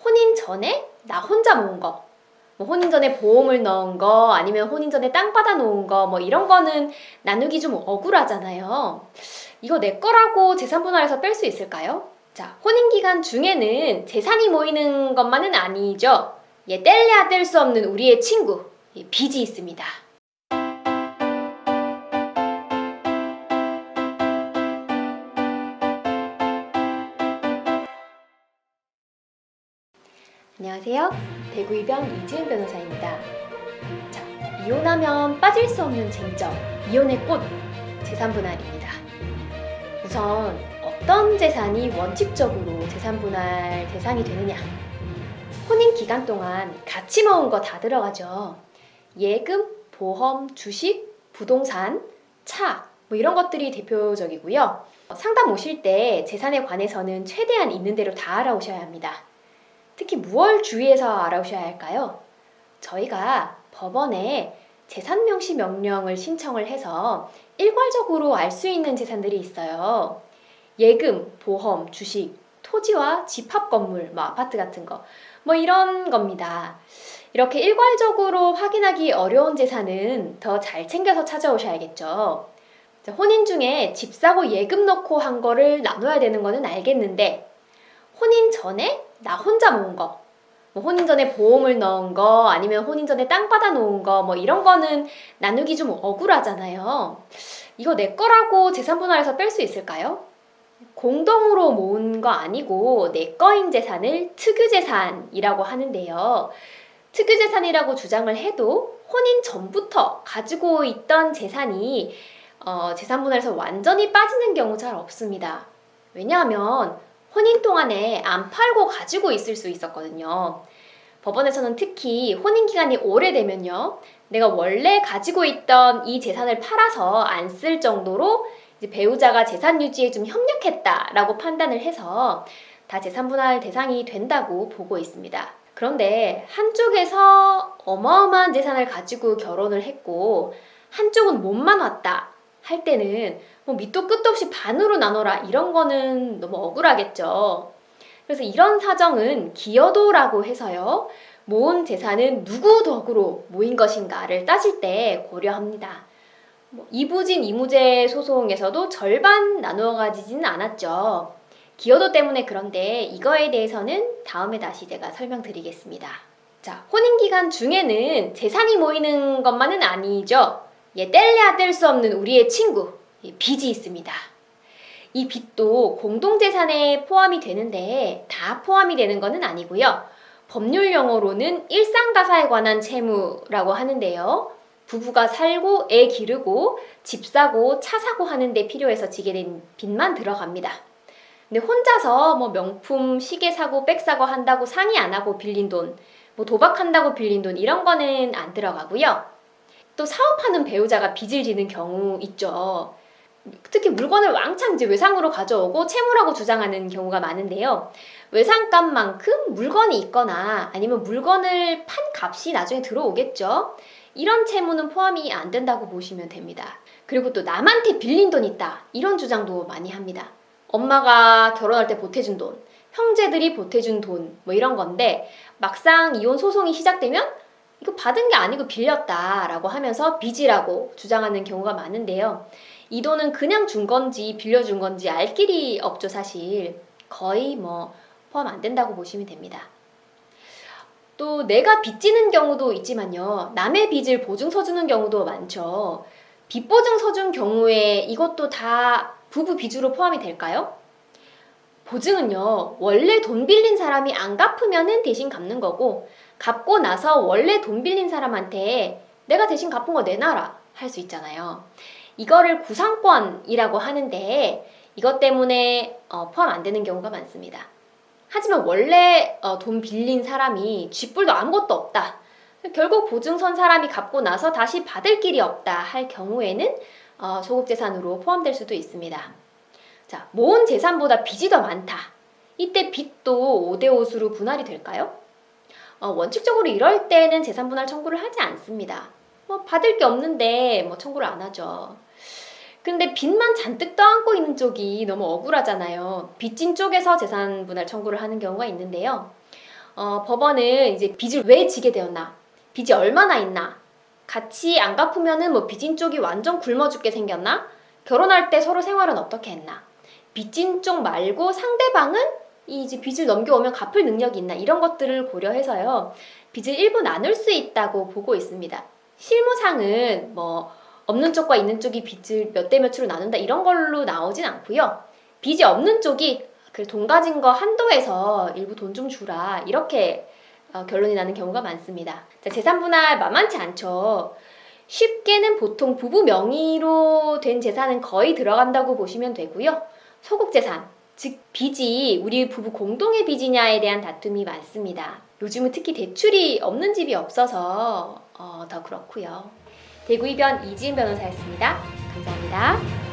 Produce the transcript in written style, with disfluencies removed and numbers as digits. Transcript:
혼인 전에 나 혼자 모은 거, 뭐 혼인 전에 보험을 넣은 거, 아니면 혼인 전에 땅 받아 놓은 거, 뭐 이런 거는 나누기 좀 억울하잖아요. 이거 내 거라고 재산 분할해서 뺄 수 있을까요? 자, 혼인 기간 중에는 재산이 모이는 것만은 아니죠. 뗄래야 뗄 수 없는 우리의 친구, 빚이 있습니다. 안녕하세요. 대구 입양 이지은 변호사입니다. 자, 이혼하면 빠질 수 없는 쟁점, 이혼의 꽃, 재산 분할입니다. 우선 어떤 재산이 원칙적으로 재산 분할 대상이 되느냐? 혼인 기간 동안 같이 모은 거 다 들어가죠. 예금, 보험, 주식, 부동산, 차, 뭐 이런 것들이 대표적이고요. 상담 오실 때 재산에 관해서는 최대한 있는 대로 다 알아오셔야 합니다. 특히 무엇 주의해서 알아오셔야 할까요? 저희가 법원에 재산 명시 명령을 신청을 해서 일괄적으로 알 수 있는 재산들이 있어요. 예금, 보험, 주식, 토지와 집합 건물, 뭐 아파트 같은 거, 뭐 이런 겁니다. 이렇게 일괄적으로 확인하기 어려운 재산은 더 잘 챙겨서 찾아오셔야겠죠. 혼인 중에 집 사고 예금 넣고 한 거를 나눠야 되는 거는 알겠는데, 혼인 전에 나 혼자 모은 거, 뭐 혼인 전에 보험을 넣은 거, 아니면 혼인 전에 땅 받아 놓은 거, 뭐 이런 거는 나누기 좀 억울하잖아요. 이거 내 거라고 재산 분할해서 뺄 수 있을까요? 공동으로 모은 거 아니고 내 거인 재산을 특유재산이라고 하는데요. 특유재산이라고 주장을 해도 혼인 전부터 가지고 있던 재산이 재산 분할에서 완전히 빠지는 경우 잘 없습니다. 왜냐하면 혼인 동안에 안 팔고 가지고 있을 수 있었거든요. 법원에서는 특히 혼인 기간이 오래되면요, 내가 원래 가지고 있던 이 재산을 팔아서 안 쓸 정도로 이제 배우자가 재산 유지에 좀 협력했다라고 판단을 해서 다 재산 분할 대상이 된다고 보고 있습니다. 그런데 한쪽에서 어마어마한 재산을 가지고 결혼을 했고 한쪽은 몸만 왔다 할 때는 뭐 밑도 끝도 없이 반으로 나눠라 이런 거는 너무 억울하겠죠. 그래서 이런 사정은 기여도라고 해서요, 모은 재산은 누구 덕으로 모인 것인가를 따질 때 고려합니다. 이부진 이무제 소송에서도 절반 나누어 가지지는 않았죠. 기여도 때문에. 그런데 이거에 대해서는 다음에 다시 제가 설명드리겠습니다. 자, 혼인기간 중에는 재산이 모이는 것만은 아니죠. 뗄래야 뗄 수 없는 우리의 친구, 빚이 있습니다. 이 빚도 공동재산에 포함이 되는데 다 포함이 되는 것은 아니고요. 법률 용어로는 일상가사에 관한 채무라고 하는데요. 부부가 살고 애 기르고 집 사고 차 사고 하는데 필요해서 지게 된 빚만 들어갑니다. 근데 혼자서 뭐 명품 시계 사고 백 사고 한다고 상의 안 하고 빌린 돈, 뭐 도박한다고 빌린 돈 이런 거는 안 들어가고요. 또 사업하는 배우자가 빚을 지는 경우 있죠. 특히 물건을 왕창 이제 외상으로 가져오고 채무라고 주장하는 경우가 많은데요. 외상값만큼 물건이 있거나 아니면 물건을 판 값이 나중에 들어오겠죠. 이런 채무는 포함이 안 된다고 보시면 됩니다. 그리고 또 남한테 빌린 돈 있다, 이런 주장도 많이 합니다. 엄마가 결혼할 때 보태준 돈, 형제들이 보태준 돈, 뭐 이런 건데 막상 이혼 소송이 시작되면 이거 받은 게 아니고 빌렸다라고 하면서 빚이라고 주장하는 경우가 많은데요. 이 돈은 그냥 준 건지 빌려준 건지 알 길이 없죠, 사실. 거의 뭐 포함 안 된다고 보시면 됩니다. 또 내가 빚지는 경우도 있지만요, 남의 빚을 보증서 주는 경우도 많죠. 빚보증서 준 경우에 이것도 다 부부 빚으로 포함이 될까요? 보증은요, 원래 돈 빌린 사람이 안 갚으면은 대신 갚는 거고, 갚고 나서 원래 돈 빌린 사람한테 내가 대신 갚은 거 내놔라 할 수 있잖아요. 이거를 구상권이라고 하는데 이것 때문에 포함 안 되는 경우가 많습니다. 하지만 원래 돈 빌린 사람이 쥐뿔도 아무것도 없다, 결국 보증선 사람이 갚고 나서 다시 받을 길이 없다 할 경우에는 소급재산으로 포함될 수도 있습니다. 자, 모은 재산보다 빚이 더 많다. 이때 빚도 5대5수로 분할이 될까요? 원칙적으로 이럴 때는 재산 분할 청구를 하지 않습니다. 받을 게 없는데 청구를 안 하죠. 근데 빚만 잔뜩 떠안고 있는 쪽이 너무 억울하잖아요. 빚진 쪽에서 재산 분할 청구를 하는 경우가 있는데요. 법원은 이제 빚을 왜 지게 되었나, 빚이 얼마나 있나, 같이 안 갚으면은 뭐 빚진 쪽이 완전 굶어 죽게 생겼나, 결혼할 때 서로 생활은 어떻게 했나, 빚진 쪽 말고 상대방은 이제 빚을 넘겨오면 갚을 능력이 있나, 이런 것들을 고려해서요 빚을 일부 나눌 수 있다고 보고 있습니다. 실무상은 뭐 없는 쪽과 있는 쪽이 빚을 몇 대 몇으로 나눈다 이런 걸로 나오진 않고요. 빚이 없는 쪽이 그 돈 가진 거 한도에서 일부 돈 좀 주라 이렇게 결론이 나는 경우가 많습니다. 자, 재산 분할 만만치 않죠. 쉽게는 보통 부부 명의로 된 재산은 거의 들어간다고 보시면 되고요. 소국 재산, 즉 빚이 우리 부부 공동의 빚이냐에 대한 다툼이 많습니다. 요즘은 특히 대출이 없는 집이 없어서 더 그렇고요. 대구이변 이지은 변호사였습니다. 감사합니다.